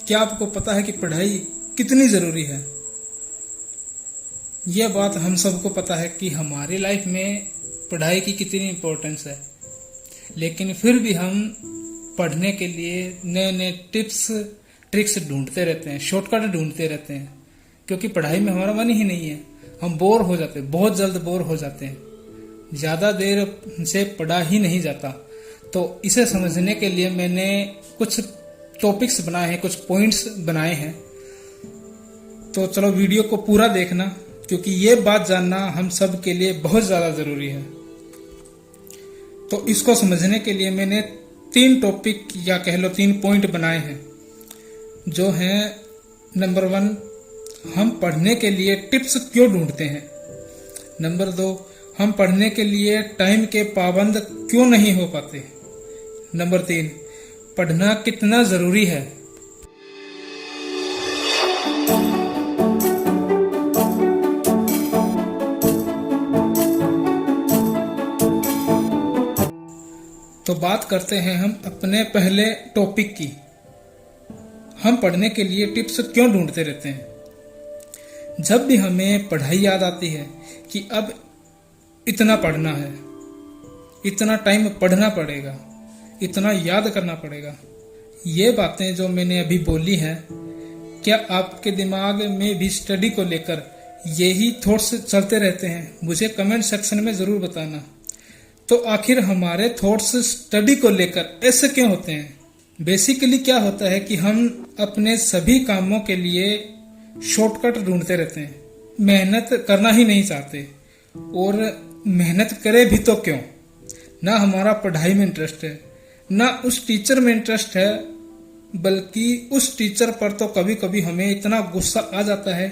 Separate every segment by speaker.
Speaker 1: क्या आपको पता है कि पढ़ाई कितनी ज़रूरी है? यह बात हम सबको पता है कि हमारी लाइफ में पढ़ाई की कितनी इम्पोर्टेंस है, लेकिन फिर भी हम पढ़ने के लिए नए नए टिप्स ट्रिक्स ढूंढते रहते हैं, शॉर्टकट ढूंढते रहते हैं, क्योंकि पढ़ाई में हमारा मन ही नहीं है। हम बोर हो जाते हैं, बहुत जल्द बोर हो जाते हैं, ज़्यादा देर से पढ़ा ही नहीं जाता। तो इसे समझने के लिए मैंने कुछ टॉपिक्स बनाए हैं, कुछ पॉइंट्स बनाए हैं। तो चलो वीडियो को पूरा देखना, क्योंकि ये बात जानना हम सब के लिए बहुत ज़्यादा ज़रूरी है। तो इसको समझने के लिए मैंने 3 टॉपिक या कह लो 3 पॉइंट बनाए हैं, जो हैं नंबर 1, हम पढ़ने के लिए टिप्स क्यों ढूंढते हैं। नंबर 2, हम पढ़ने के लिए टाइम के पाबंद क्यों नहीं हो पाते। नंबर 3, पढ़ना कितना ज़रूरी है। तो बात करते हैं हम अपने पहले टॉपिक की। हम पढ़ने के लिए टिप्स क्यों ढूंढते रहते हैं। जब भी हमें पढ़ाई याद आती है कि अब इतना पढ़ना है, इतना टाइम पढ़ना पड़ेगा, इतना याद करना पड़ेगा, ये बातें जो मैंने अभी बोली हैं, क्या आपके दिमाग में भी स्टडी को लेकर यही थॉट्स चलते रहते हैं? मुझे कमेंट सेक्शन में ज़रूर बताना। तो आखिर हमारे थॉट्स स्टडी को लेकर ऐसे क्यों होते हैं? बेसिकली क्या होता है कि हम अपने सभी कामों के लिए शॉर्टकट ढूंढते रहते हैं, मेहनत करना ही नहीं चाहते, और मेहनत करे भी तो क्यों? ना हमारा पढ़ाई में इंटरेस्ट है, ना उस टीचर में इंटरेस्ट है, बल्कि उस टीचर पर तो कभी कभी हमें इतना गुस्सा आ जाता है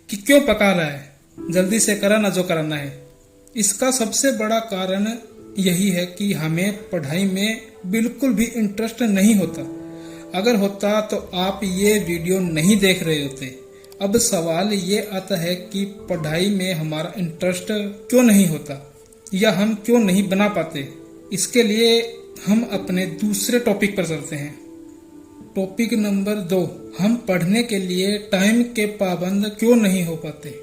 Speaker 1: कि क्यों पका रहा है, जल्दी से करा ना जो कराना है। इसका सबसे बड़ा कारण यही है कि हमें पढ़ाई में बिल्कुल भी इंटरेस्ट नहीं होता। अगर होता तो आप ये वीडियो नहीं देख रहे होते। अब सवाल ये आता है कि पढ़ाई में हमारा इंटरेस्ट क्यों नहीं होता, या हम क्यों नहीं बना पाते। इसके लिए हम अपने दूसरे टॉपिक पर चलते हैं। टॉपिक नंबर 2, हम पढ़ने के लिए टाइम के पाबंद क्यों नहीं हो पाते।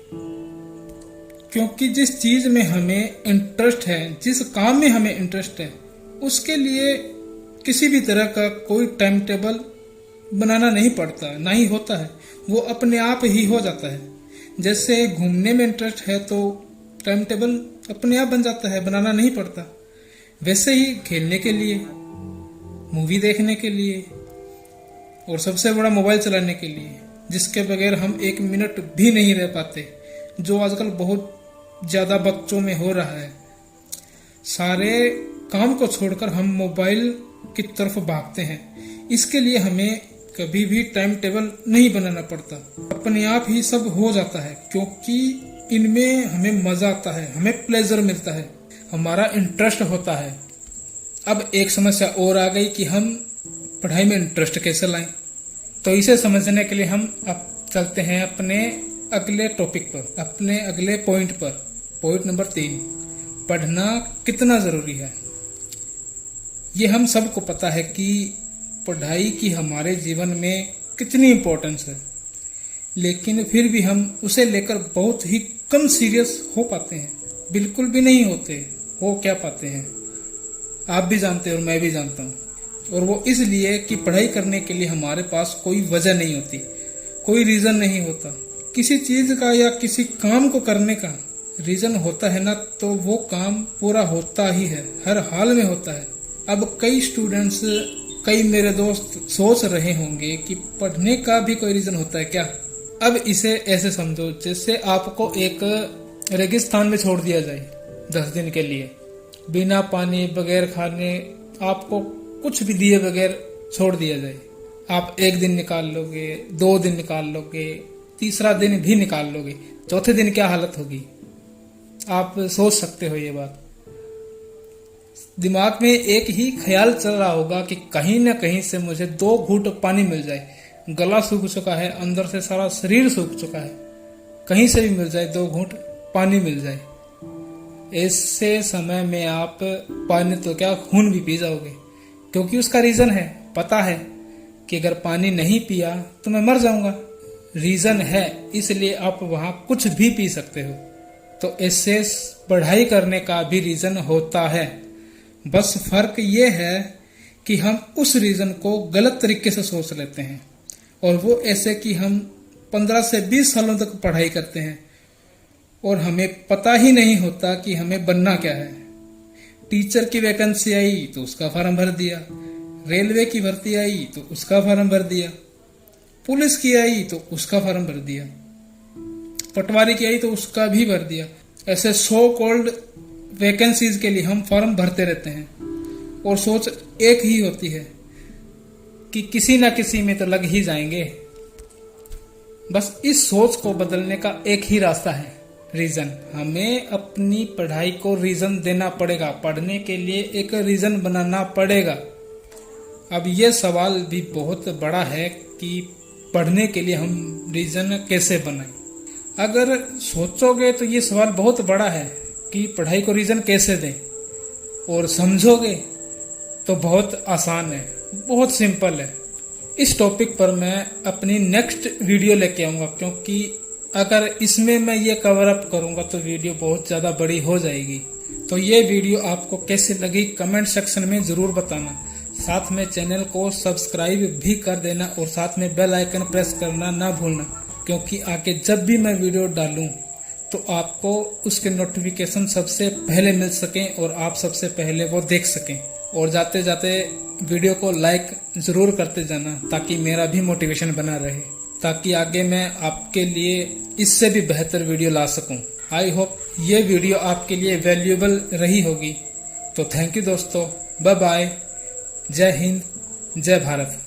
Speaker 1: क्योंकि जिस चीज में हमें इंटरेस्ट है, जिस काम में हमें इंटरेस्ट है, उसके लिए किसी भी तरह का कोई टाइम टेबल बनाना नहीं पड़ता, ना ही होता है, वो अपने आप ही हो जाता है। जैसे घूमने में इंटरेस्ट है तो टाइम टेबल अपने आप बन जाता है, बनाना नहीं पड़ता। वैसे ही खेलने के लिए, मूवी देखने के लिए, और सबसे बड़ा मोबाइल चलाने के लिए, जिसके बगैर हम 1 मिनट भी नहीं रह पाते, जो आजकल बहुत ज़्यादा बच्चों में हो रहा है। सारे काम को छोड़कर हम मोबाइल की तरफ भागते हैं। इसके लिए हमें कभी भी टाइम टेबल नहीं बनाना पड़ता, अपने आप ही सब हो जाता है, क्योंकि इनमें हमें मजा आता है, हमें प्लेजर मिलता है, हमारा इंटरेस्ट होता है। अब एक समस्या और आ गई कि हम पढ़ाई में इंटरेस्ट कैसे लाएं। तो इसे समझने के लिए हम अब चलते हैं अपने अगले टॉपिक पर, अपने अगले पॉइंट पर। पॉइंट नंबर 3, पढ़ना कितना ज़रूरी है। ये हम सबको पता है कि पढ़ाई की हमारे जीवन में कितनी इम्पोर्टेंस है, लेकिन फिर भी हम उसे लेकर बहुत ही कम सीरियस हो पाते हैं, बिल्कुल भी नहीं होते। हो क्या पाते हैं आप भी जानते हैं और मैं भी जानता हूँ, और वो इसलिए कि पढ़ाई करने के लिए हमारे पास कोई वजह नहीं होती, कोई रीज़न नहीं होता। किसी चीज़ का या किसी काम को करने का रीज़न होता है ना, तो वो काम पूरा होता ही है, हर हाल में होता है। अब कई स्टूडेंट्स, कई मेरे दोस्त सोच रहे होंगे कि पढ़ने का भी कोई रीज़न होता है क्या। अब इसे ऐसे समझो जैसे आपको एक रेगिस्तान में छोड़ दिया जाए 10 दिन के लिए, बिना पानी, बगैर खाने, आपको कुछ भी दिए बगैर छोड़ दिया जाए। आप 1 दिन निकाल लोगे, 2 दिन निकाल लोगे, तीसरा दिन भी निकाल लोगे, चौथे दिन क्या हालत होगी आप सोच सकते हो। ये बात दिमाग में एक ही ख्याल चल रहा होगा कि कहीं ना कहीं से मुझे 2 घूंट पानी मिल जाए। गला सूख चुका है, अंदर से सारा शरीर सूख चुका है, कहीं से भी मिल जाए, 2 घूंट पानी मिल जाए। ऐसे समय में आप पानी तो क्या, खून भी पी जाओगे, क्योंकि उसका रीजन है, पता है कि अगर पानी नहीं पिया तो मैं मर जाऊंगा। रीजन है, इसलिए आप वहां कुछ भी पी सकते हो। तो ऐसे पढ़ाई करने का भी रीजन होता है, बस फर्क ये है कि हम उस रीजन को गलत तरीके से सोच लेते हैं। और वो ऐसे कि हम 15 से 20 सालों तक पढ़ाई करते हैं और हमें पता ही नहीं होता कि हमें बनना क्या है। टीचर की वैकेंसी आई तो उसका फॉर्म भर दिया, रेलवे की भर्ती आई तो उसका फॉर्म भर दिया, पुलिस की आई तो उसका फॉर्म भर दिया, पटवारी की आई तो उसका भी भर दिया। ऐसे सो कॉल्ड वैकेंसीज के लिए हम फॉर्म भरते रहते हैं और सोच एक ही होती है कि किसी ना किसी में तो लग ही जाएंगे। बस इस सोच को बदलने का एक ही रास्ता है, रीजन। हमें अपनी पढ़ाई को रीजन देना पड़ेगा, पढ़ने के लिए एक रीजन बनाना पड़ेगा। अब ये सवाल भी बहुत बड़ा है कि पढ़ने के लिए हम रीजन कैसे बनाएं। अगर सोचोगे तो ये सवाल बहुत बड़ा है कि पढ़ाई को रीजन कैसे दें, और समझोगे तो बहुत आसान है, बहुत सिंपल है। इस टॉपिक पर मैं अपनी नेक्स्ट वीडियो लेके आऊंगा, क्योंकि अगर इसमें मैं ये कवर अप करूंगा तो वीडियो बहुत ज्यादा बड़ी हो जाएगी। तो ये वीडियो आपको कैसे लगी कमेंट सेक्शन में जरूर बताना। साथ में चैनल को सब्सक्राइब भी कर देना और साथ में बेल आइकन प्रेस करना ना भूलना, क्योंकि आगे जब भी मैं वीडियो डालूं तो आपको उसके नोटिफिकेशन सबसे पहले मिल सकें और आप सबसे पहले वो देख सकें। और जाते जाते वीडियो को लाइक जरूर करते जाना, ताकि मेरा भी मोटिवेशन बना रहे, ताकि आगे मैं आपके लिए इससे भी बेहतर वीडियो ला सकूं। आई होप ये वीडियो आपके लिए वैल्यूएबल रही होगी। तो थैंक यू दोस्तों, बाय बाय, जय हिंद, जय भारत।